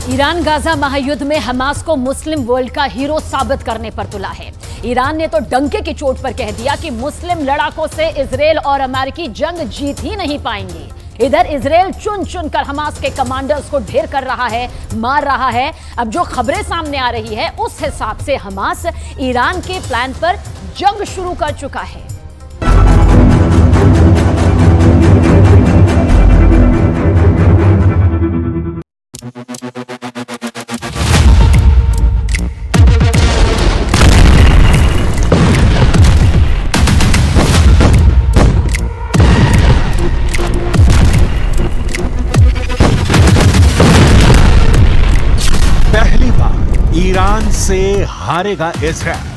Iran Gaza महायुद्ध में Hamas को मुस्लिम वर्ल्ड का हीरो साबित करने पर तुला है। ईरान ने तो डंके की चोट पर कह दिया कि मुस्लिम लड़ाकों से इजरायल और अमेरिकी जंग जीत ही नहीं पाएंगे। इधर इजरायल चुन चुन कर हमास के कमांडर्स को ढेर कर रहा है, मार रहा है। अब जो खबरें सामने आ रही है उस हिसाब से हमास ईरान के प्लान पर जंग शुरू कर चुका है। ईरान से हारेगा इजरायल।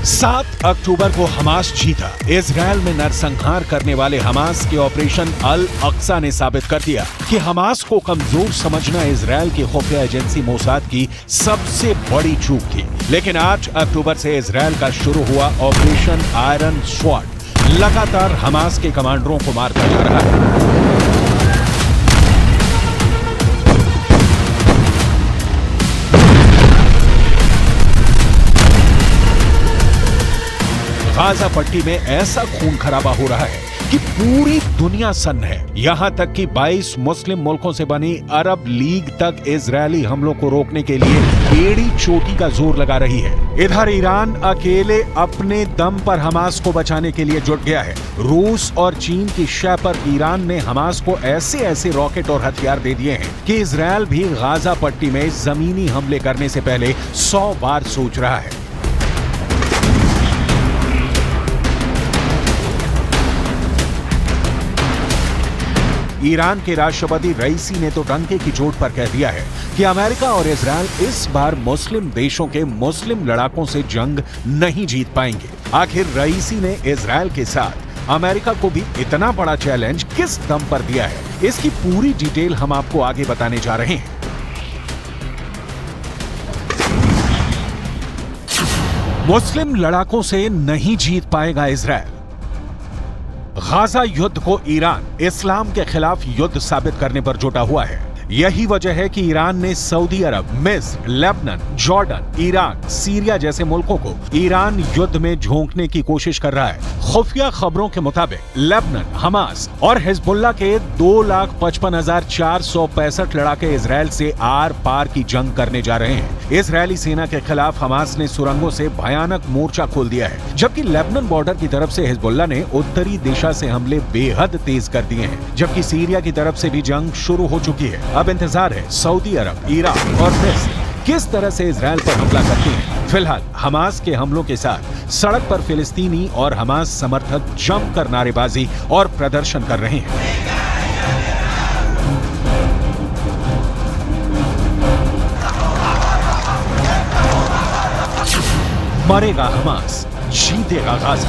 7 अक्टूबर को हमास जीता। इजरायल में नरसंहार करने वाले हमास के ऑपरेशन अल अक्सा ने साबित कर दिया कि हमास को कमजोर समझना इजरायल की खुफिया एजेंसी मोसाद की सबसे बड़ी चूक थी। लेकिन 8 अक्टूबर से इजरायल का शुरू हुआ ऑपरेशन आयरन स्वॉर्ड लगातार हमास के कमांडरों को मारता जा रहा है। गाजा पट्टी में ऐसा खून खराबा हो रहा है कि पूरी दुनिया सन्न है। यहां तक कि 22 मुस्लिम मुल्कों से बनी अरब लीग तक इजरायली हमलों को रोकने के लिए एड़ी चोटी का जोर लगा रही है। इधर ईरान अकेले अपने दम पर हमास को बचाने के लिए जुट गया है। रूस और चीन की शय पर ईरान ने हमास को ऐसे ऐसे रॉकेट और हथियार दे दिए हैं कि इजरायल भी गाजा पट्टी में जमीनी हमले करने से पहले 100 बार सोच रहा है। ईरान के राष्ट्रपति रईसी ने तो डंके की चोट पर कह दिया है कि अमेरिका और इजरायल इस बार मुस्लिम देशों के मुस्लिम लड़ाकों से जंग नहीं जीत पाएंगे। आखिर रईसी ने इजरायल के साथ अमेरिका को भी इतना बड़ा चैलेंज किस दम पर दिया है, इसकी पूरी डिटेल हम आपको आगे बताने जा रहे हैं। मुस्लिम लड़ाकों से नहीं जीत पाएगा इजरायल। गाजा युद्ध को ईरान इस्लाम के खिलाफ युद्ध साबित करने पर जुटा हुआ है। यही वजह है कि ईरान ने सऊदी अरब, मिस्र, लेबनान, जॉर्डन, इराक, सीरिया जैसे मुल्कों को ईरान युद्ध में झोंकने की कोशिश कर रहा है। खुफिया खबरों के मुताबिक लेबनान, हमास और हिजबुल्लाह के 2,55,465 लड़ाके इजरायल से आर पार की जंग करने जा रहे हैं। इजरायली सेना के खिलाफ हमास ने सुरंगों से भयानक मोर्चा खोल दिया है, जबकि लेबनान बॉर्डर की तरफ से हिजबुल्लाह ने उत्तरी दिशा से हमले बेहद तेज कर दिए हैं, जबकि सीरिया की तरफ से भी जंग शुरू हो चुकी है। अब इंतजार है सऊदी अरब, इराक और मिस्र किस तरह से इजरायल पर हमला करते हैं। फिलहाल हमास के हमलों के साथ सड़क पर फिलिस्तीनी और हमास समर्थक जमकर नारेबाजी और प्रदर्शन कर रहे हैं। मरेगा हमास, जीतेगा गाजा।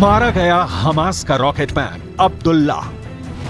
मारा गया हमास का रॉकेटमैन अब्दुल्ला।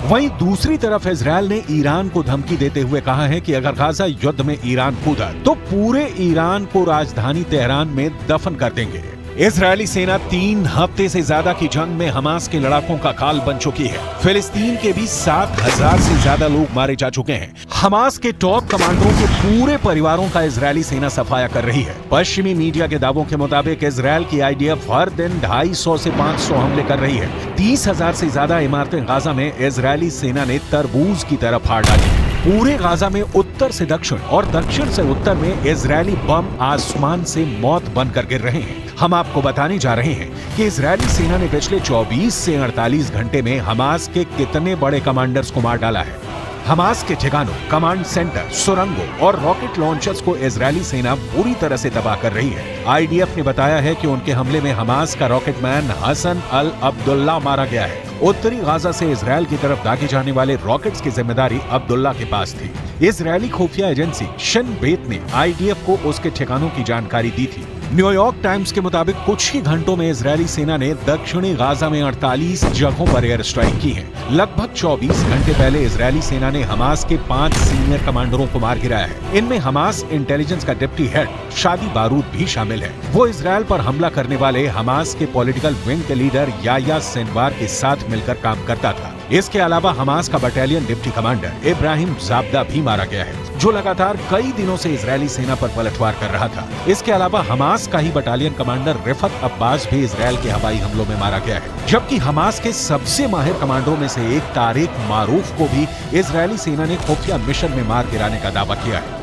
वहीं दूसरी तरफ इजरायल ने ईरान को धमकी देते हुए कहा है कि अगर गाजा युद्ध में ईरान कूदा तो पूरे ईरान को राजधानी तेहरान में दफन कर देंगे। इजरायली सेना 3 हफ्ते से ज्यादा की जंग में हमास के लड़ाकों का काल बन चुकी है। फिलिस्तीन के भी 7,000 से ज्यादा लोग मारे जा चुके हैं। हमास के टॉप कमांडरों के पूरे परिवारों का इजरायली सेना सफाया कर रही है। पश्चिमी मीडिया के दावों के मुताबिक इजरायल की आईडीएफ हर दिन 250 से 500 हमले कर रही है। 30,000 से ज्यादा इमारतें गाजा में इजरायली सेना ने तरबूज की तरह फाड़ डाली। पूरे गाजा में उत्तर से दक्षिण और दक्षिण से उत्तर में इजरायली बम आसमान से मौत बनकर गिर रहे हैं। हम आपको बताने जा रहे हैं कि इजरायली सेना ने पिछले 24 से 48 घंटे में हमास के कितने बड़े कमांडर्स को मार डाला है। हमास के ठिकानों, कमांड सेंटर, सुरंगों और रॉकेट लॉन्चर्स को इजरायली सेना पूरी तरह से तबाह कर रही है। आईडीएफ ने बताया है कि उनके हमले में हमास का रॉकेटमैन हसन अल अब्दुल्ला मारा गया है। उत्तरी गाजा से इजरायल की तरफ दागे जाने वाले रॉकेट्स की जिम्मेदारी अब्दुल्ला के पास थी। इजरायली खुफिया एजेंसी शिन बेत ने आईडीएफ को उसके ठिकानों की जानकारी दी थी। न्यूयॉर्क टाइम्स के मुताबिक कुछ ही घंटों में इजरायली सेना ने दक्षिणी गाजा में 48 जगहों पर एयर स्ट्राइक की है। लगभग 24 घंटे पहले इजरायली सेना ने हमास के 5 सीनियर कमांडरों को मार गिराया है। इनमें हमास इंटेलिजेंस का डिप्टी हेड शादी बारूद भी शामिल है। वो इजरायल पर हमला करने वाले हमास के पॉलिटिकल विंग के लीडर याह्या सिनवार के साथ मिलकर काम करता था। इसके अलावा हमास का बटालियन डिप्टी कमांडर इब्राहिम जाबदा भी मारा गया है, जो लगातार कई दिनों से इजरायली सेना पर पलटवार कर रहा था। इसके अलावा हमास का ही बटालियन कमांडर रिफत अब्बास भी इजरायल के हवाई हमलों में मारा गया है। जबकि हमास के सबसे माहिर कमांडरों में से एक तारिक मारूफ को भी इजरायली सेना ने खुफिया मिशन में मार गिराने का दावा किया है।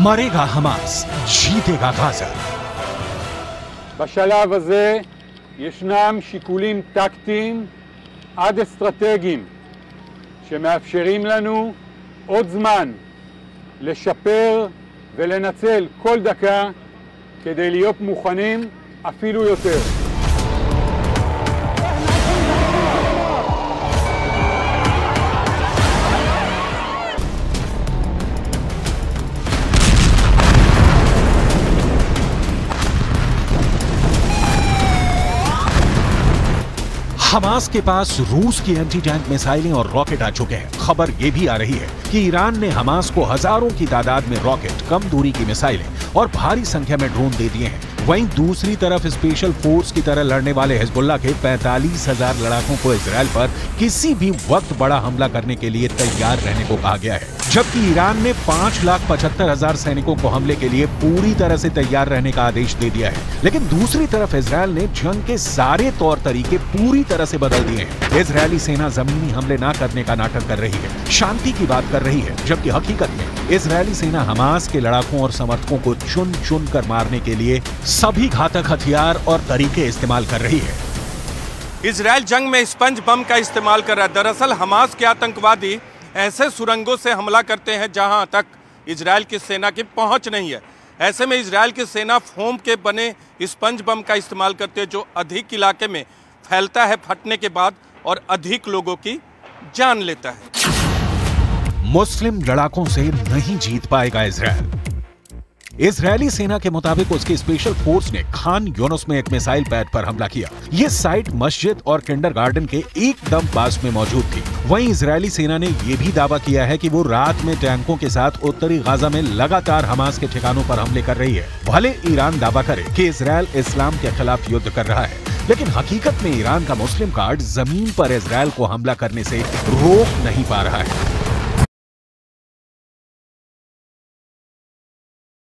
मरेगा हमास, जीतेगा गाजा। בשלב הזה ישנם שיקולים טקטיים עד אסטרטגיים שמאפשרים לנו עוד זמן לשפר ולנצל כל דקה כדי להיות מוכנים אפילו יותר. हमास के पास रूस की एंटी टैंक मिसाइलें और रॉकेट आ चुके हैं। खबर ये भी आ रही है कि ईरान ने हमास को हजारों की तादाद में रॉकेट, कम दूरी की मिसाइलें और भारी संख्या में ड्रोन दे दिए हैं। वहीं दूसरी तरफ स्पेशल फोर्स की तरह लड़ने वाले हिजबुल्लाह के 45,000 लड़ाकों को इजरायल पर किसी भी वक्त बड़ा हमला करने के लिए तैयार रहने को कहा गया है। जबकि ईरान ने 5,75,000 सैनिकों को हमले के लिए पूरी तरह से तैयार रहने का आदेश दे दिया है। लेकिन दूसरी तरफ इजरायल ने जंग के सारे तौर तरीके पूरी तरह से बदल दिए हैं। इजरायली सेना जमीनी हमले न करने का नाटक कर रही है, शांति की बात कर रही है, जबकि हकीकत में इजरायली सेना हमास के लड़ाकों और समर्थकों को चुन चुन कर मारने के लिए सभी घातक हथियार और तरीके इस्तेमाल कर रही है। इजरायल जंग में स्पंज बम का इस्तेमाल कर रहा है। दरअसल हमास के आतंकवादी ऐसे सुरंगों से हमला करते हैं जहां तक इजरायल की सेना की पहुंच नहीं है। ऐसे में इजरायल की सेना फोम के बने स्पंज बम का इस्तेमाल करते हैं, जो अधिक इलाके में फैलता है फटने के बाद और अधिक लोगों की जान लेता है। मुस्लिम लड़ाकों से नहीं जीत पाएगा इजरायल। इजरायली सेना के मुताबिक उसकी स्पेशल फोर्स ने खान यूनुस में एक मिसाइल पैड पर हमला किया। ये साइट मस्जिद और किंडरगार्टन के एकदम पास में मौजूद थी। वहीं इजरायली सेना ने यह भी दावा किया है कि वो रात में टैंकों के साथ उत्तरी गाजा में लगातार हमास के ठिकानों पर हमले कर रही है। भले ईरान दावा करे कि इजरायल इस्लाम के खिलाफ युद्ध कर रहा है, लेकिन हकीकत में ईरान का मुस्लिम कार्ड जमीन पर इजरायल को हमला करने से रोक नहीं पा रहा है।